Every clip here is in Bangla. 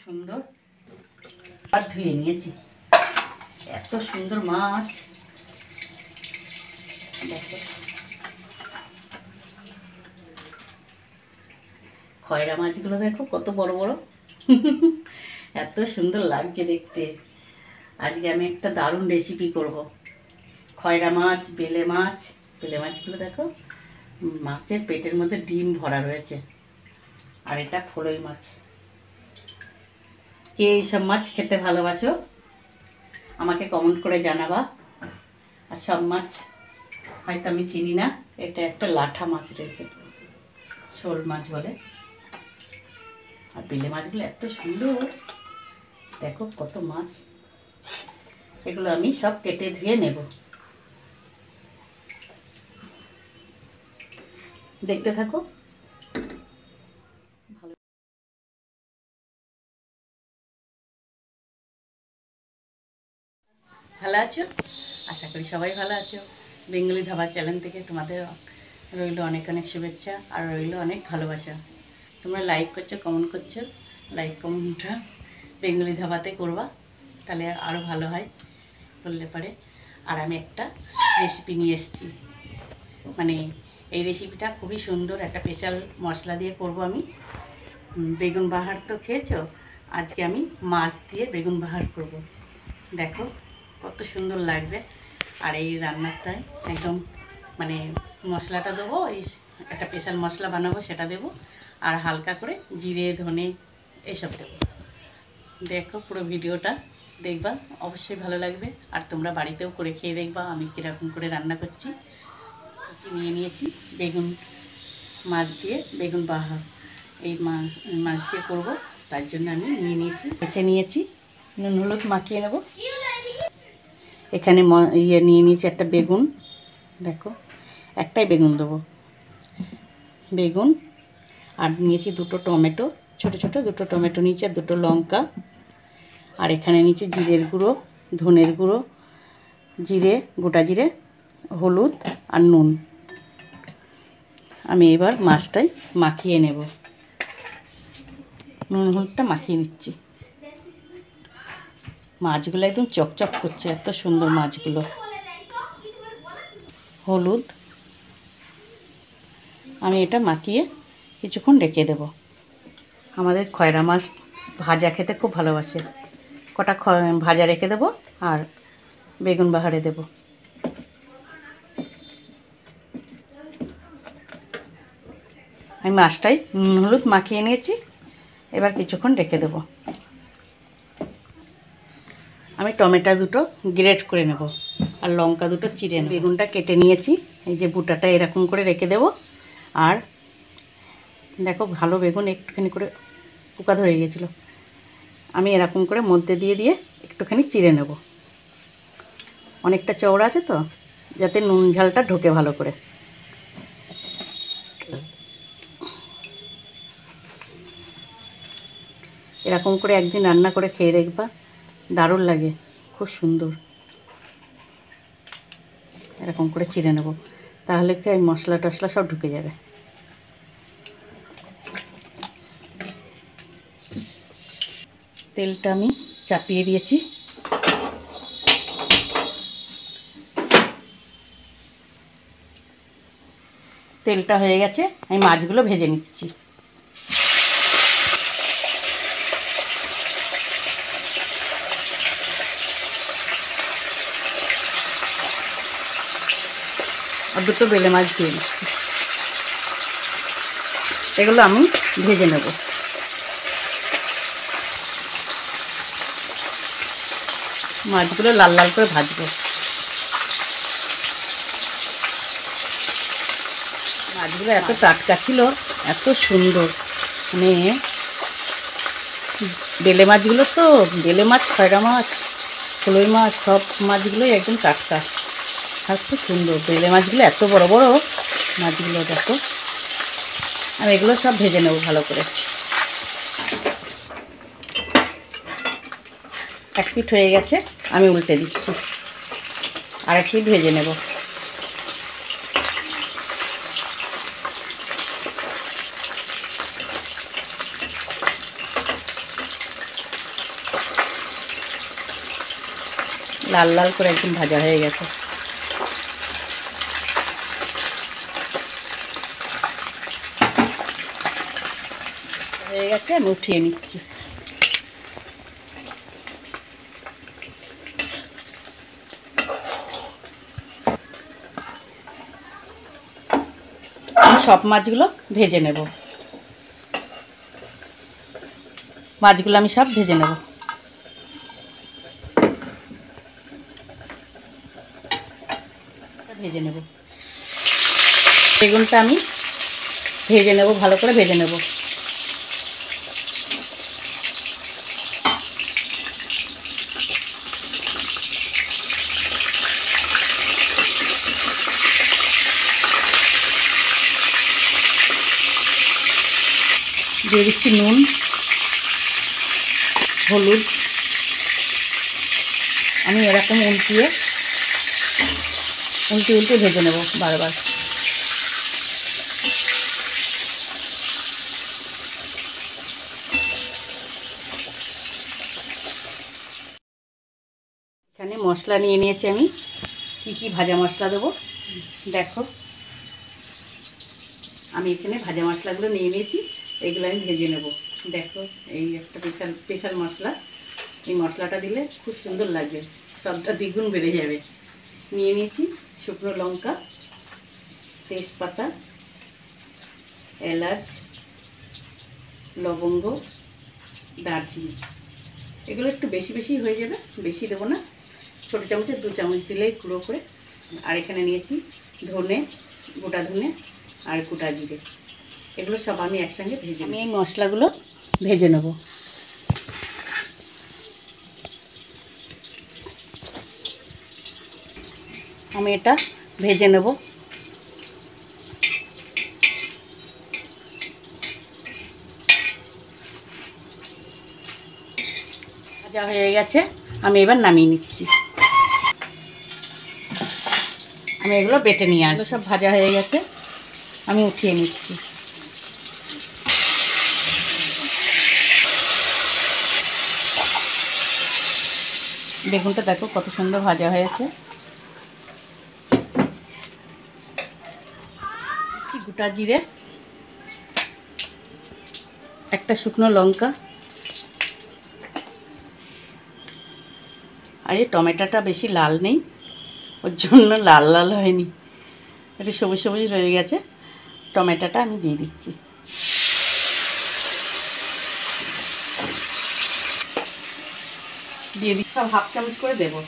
সুন্দর আর ধুয়ে নিয়েছি। এত সুন্দর মাছ দেখো, খয়রা মাছগুলো দেখো কত বড় বড় এত সুন্দর লাগছে দেখতে। আজকে আমি একটা দারুণ রেসিপি করব। খয়রা মাছ, বেলে মাছ, বেলে মাছগুলো দেখো মাছের পেটের মধ্যে ডিম ভরা রয়েছে। আর এটা ফলই মাছ। কে এইসব মাছ খেতে ভালোবাসো আমাকে কমেন্ট করে জানাবা। আর সব মাছ হয়তো আমি চিনি না। এটা একটা লাঠা মাছ রয়েছে, শোল মাছ বলে। আর বেলে মাছগুলো এত সুন্দর দেখো কত মাছ। এগুলো আমি সব কেটে ধুয়ে নেব। দেখতে থাকো। ভালো আছো? আশা করি সবাই ভালো আছো। বেঙ্গলি ধাবা চ্যানেল থেকে তোমাদের রইল অনেক অনেক শুভেচ্ছা আর রইল অনেক ভালোবাসা। তোমরা লাইক করছো, কমেন্ট করছো। লাইক কমেন্টটা বেঙ্গলি ধাবাতে করবা, তাহলে আরও ভালো হয় করলে পারে। আর আমি একটা রেসিপি নিয়ে এসেছি, মানে এই রেসিপিটা খুবই সুন্দর। একটা স্পেশাল মশলা দিয়ে করব আমি। বেগুন বাহার তো খেয়েছো, আজকে আমি মাছ দিয়ে বেগুন বাহার করব। দেখো কত সুন্দর লাগবে। আর এই রান্নাটায় একদম মানে মশলাটা দেবো, এই একটা স্পেশাল মশলা বানাবো সেটা দেবো। আর হালকা করে জিরে, ধনে এসব দেবো। দেখো পুরো ভিডিওটা দেখবা, অবশ্যই ভালো লাগবে। আর তোমরা বাড়িতেও করে খেয়ে দেখবা আমি কীরকম করে রান্না করছি। নিয়ে নিয়েছি বেগুন, মাছ দিয়ে বেগুন বাহার। এই মাছ দিয়ে করবো, তার জন্য আমি নিয়ে নিয়েছি, বেছে নিয়েছি। নুন হলুদ মাখিয়ে নেব। এখানে নিয়ে নিয়েছি একটা বেগুন, দেখো একটাই বেগুন দেবো। বেগুন আর নিয়েছি দুটো টমেটো, ছোটো ছোটো দুটো টমেটো নিয়েছি, আর দুটো লঙ্কা। আর এখানে নিয়েছি জিরের গুঁড়ো, ধনের গুঁড়ো, জিরে, গোটা জিরে, হলুদ আর নুন। আমি এবার মাছটাই মাখিয়ে নেব। নুন হলুদটা মাখিয়ে নিচ্ছি। মাছগুলো একদম চকচক করছে, এত সুন্দর মাছগুলো। হলুদ আমি এটা মাখিয়ে কিছুক্ষণ রেখে দেব। আমাদের খয়রা মাছ ভাজা খেতে খুব ভালোবাসে। কটা ভাজা রেখে দেব আর বেগুন বাহারে দেব। আমি মাছটাই নুন হলুদ মাখিয়ে নিয়েছি, এবার কিছুক্ষণ রেখে দেব। আমি টমেটো দুটো গ্রেট করে নেব আর লঙ্কা দুটো চিড়ে নেব। বেগুনটা কেটে নিয়েছি, এই যে বুটাটা এরকম করে রেখে দেব। আর দেখো ভালো বেগুন একটুখানি করে পোকা ধরে গিয়েছিলো, আমি এরকম করে মধ্যে দিয়ে দিয়ে একটুখানি চিড়ে নেব। অনেকটা চওড়া আছে তো, যাতে নুন ঝালটা ঢোকে ভালো করে। এরকম করে একদিন রান্না করে খেয়ে দেখবা, দারুণ লাগে, খুব সুন্দর। এরকম করে চিড়ে নেব, তাহলে কি এই মশলা টশলা সব ঢুকে যাবে। তেলটা আমি চাপিয়ে দিয়েছি। তেলটা হয়ে গেছে, আমি মাছগুলো ভেজে নিচ্ছি। আর দুটো বেলে মাছ দিয়ে দিচ্ছি, এগুলো আমি ভেজে নেব। মাছগুলো লাল লাল করে ভাজবো। মাছগুলো এত টাটকা ছিল, এত সুন্দর। মানে বেলে মাছগুলো তো, বেলে মাছ, খয়রা মাছ, ফলই মাছ, সব মাছগুলোই একদম টাটকা আর খুব সুন্দর। বেলে মাছগুলো এত বড় বড় মাছগুলো দেখো। আমি এগুলো সব ভেজে নেব ভালো করে। এক পিঠ হয়ে গেছে, আমি উল্টে দিচ্ছি, আর এক পিঠ ভেজে নেব। লাল লাল করে একদম ভাজা হয়ে গেছে। হয়ে গেছে, আমি উঠিয়ে নিচ্ছি। সব মাছগুলো ভেজে নেব। মাছগুলো আমি সব ভেজে নেব। ভেজে নেব বেগুনটা আমি ভেজে নেব, ভালো করে ভেজে নেব। দিয়ে দিচ্ছি নুন, হলুদ। আমি এরকম উল্টিয়ে ভেজে নেব বারবার। এখানে মশলা নিয়ে নিয়েছি আমি। কি ভাজা মশলা দেবো দেখো। আমি এখানে ভাজা মশলাগুলো নিয়ে নিয়েছি, এইগুলো আমি ভেজে নেব। দেখো, এই একটা স্পেশাল মশলা। এই মশলাটা দিলে খুব সুন্দর লাগবে, সবটা দ্বিগুণ বেড়ে যাবে। নিয়ে নিয়েছি শুকনো লঙ্কা, তেজপাতা, এলাচ, লবঙ্গ, দারচিনি। এগুলো একটু বেশি বেশি হয়ে যাবে, বেশি দেবো না। ছোটো চামচে 2 চামচ দিলেই গুঁড়ো করে। আর এখানে নিয়েছি ধনে, গোটা ধনে আর গোটা জিরে। এগুলো সব আমি একসঙ্গে ভেজে নেব। আমি এই মশলাগুলো ভেজে নেব। আমি এটা ভেজে নেব। ভাজা হয়ে গেছে, আমি এবার নামিয়ে নিচ্ছি। আমি এগুলো বেটে নিয়ে আসবো। সব ভাজা হয়ে গেছে, আমি উঠিয়ে নিচ্ছি। বেগুনটা দেখো কত সুন্দর ভাজা হয়েছে। গোটা জিরে, একটা শুকনো লঙ্কা। আর এই টমেটোটা বেশি লাল নেই, ওর জন্য লাল লাল হয়নি, এটা সবুজ সবুজ রয়ে গেছে। টমেটোটা আমি দিয়ে দিচ্ছি। দিয়ে দিচ্ছি সব 1/2 চামচ করে দেবো।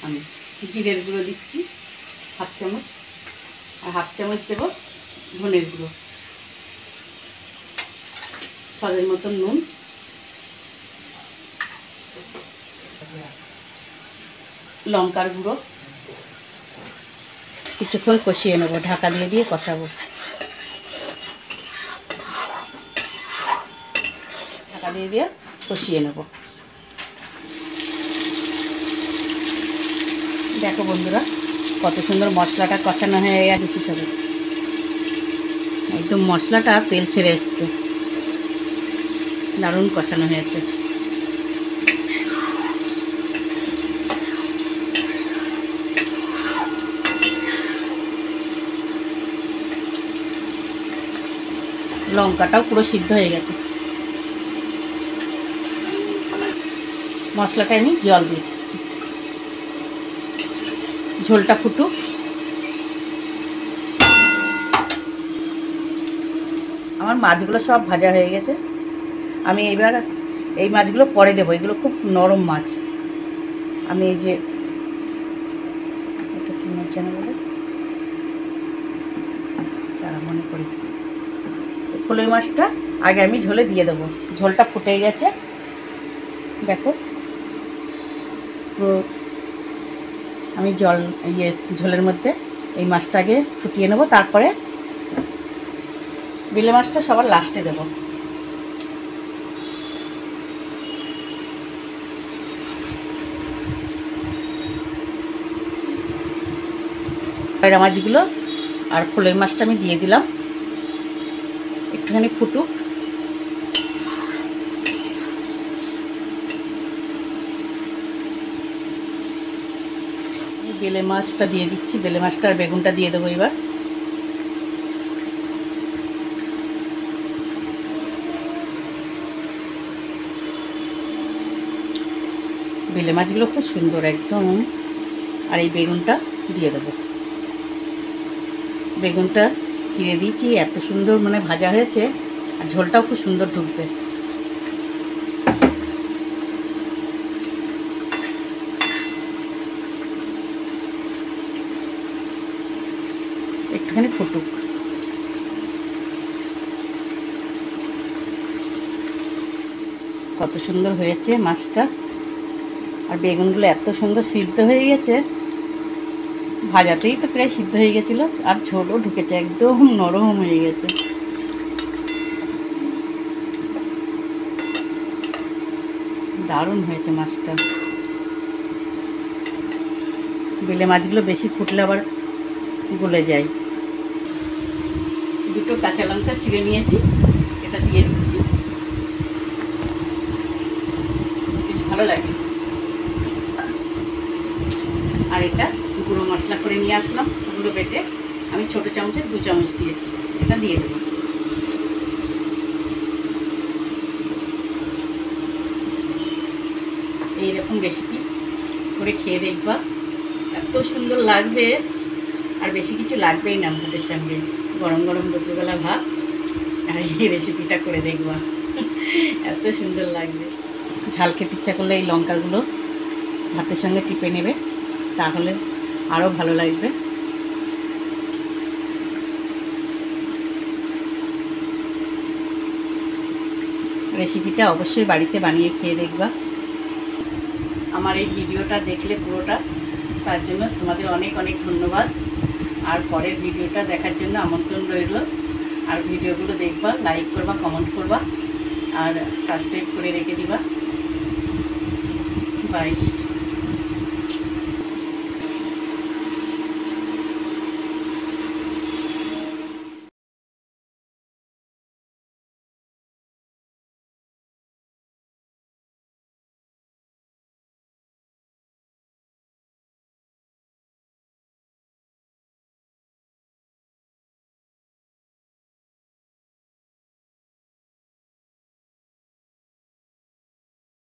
আমি জিরের গুঁড়ো দিচ্ছি 1/2 চামচ, আর 1/2 চামচ দেবো ধনের গুঁড়ো, স্বাদের মতন নুন, লঙ্কার গুঁড়ো। কিছুক্ষণ কষিয়ে নেবো, ঢাকা দিয়ে কষাবো। ঢাকা দিয়ে কষিয়ে নেব। দেখো বন্ধুরা, কত সুন্দর মশলাটা কষানো হয়ে গেছে। সবে একদম মশলাটা তেল ছেড়ে এসছে, দারুণ কষানো হয়েছে। লঙ্কাটাও পুরো সিদ্ধ হয়ে গেছে। মশলাটা আমি জল দিচ্ছি, ঝোলটা ফুটুক। আমার মাছগুলো সব ভাজা হয়ে গেছে। আমি এবার এই মাছগুলো পরে দেবো, এগুলো খুব নরম মাছ। আমি এই যে এটা কি মাছ জানো বলে তারা মনে করি, কলই মাছটা আগে আমি ঝোলে দিয়ে দেবো। ঝোলটা ফুটে গেছে দেখো পুরো। আমি ঝোলের মধ্যে এই মাছটা আগে ফুটিয়ে নেবো, তারপরে বেলে মাছটা সবার লাস্টে দেবো। পয়রা মাছগুলো আর কলই মাছটা আমি দিয়ে দিলাম, একটুখানি ফুটুক। বেলে মাছটা দিয়ে দিচ্ছি, বেলে মাছটা আর বেগুনটা দিয়ে দেবো এবার। বেলে মাছগুলো খুব সুন্দর একদম। আর এই বেগুনটা দিয়ে দেবো। বেগুনটা চিড়ে দিয়েছি, এত সুন্দর মানে ভাজা হয়েছে, আর ঝোলটাও খুব সুন্দর ঢুকবে। একটুখানি ফুটুক। কত সুন্দর হয়েছে মাছটা, আর বেগুনগুলো এত সুন্দর সিদ্ধ হয়ে গেছে, ভাজাতেই তো প্রায় সিদ্ধ হয়ে গেছিলো, আর ঝোলও ঢুকেছে, একদম নরম হয়ে গেছে। দারুণ হয়েছে মাছটা। বেলে মাছগুলো বেশি ফুটলে আবার গলে যায়। দুটো কাঁচা লঙ্কা চিড়ে নিয়েছি, এটা দিয়ে দিচ্ছি, বেশ ভালো লাগে। আর এটা গুঁড়ো মশলা করে নিয়ে আসলাম, গুঁড়ো বেটে আমি ছোটো চামচে 2 চামচ দিয়েছি, এটা দিয়ে দেবো। এইরকম রেসিপি করে খেয়ে দেখবা, এত সুন্দর লাগবে। আর বেশি কিছু লাগবেই না ভাতের সঙ্গে, গরম গরম দুপুরবেলা ভাত আর এই রেসিপিটা করে দেখবা, এত সুন্দর লাগবে। ঝাল খেতে ইচ্ছা করলে এই লঙ্কাগুলো ভাতের সঙ্গে টিপে নেবে, তাহলে আরও ভালো লাগবে। রেসিপিটা অবশ্যই বাড়িতে বানিয়ে খেয়ে দেখবা। আমার এই ভিডিওটা দেখলে পুরোটা, তার জন্য তোমাদের অনেক অনেক ধন্যবাদ। আর পরের ভিডিওটা দেখার জন্য আমন্ত্রণ রইল। আর ভিডিওগুলো দেখবা, লাইক করবা, কমেন্ট করবা, আর সাবস্ক্রাইব করে রেখে দিবা। বাই।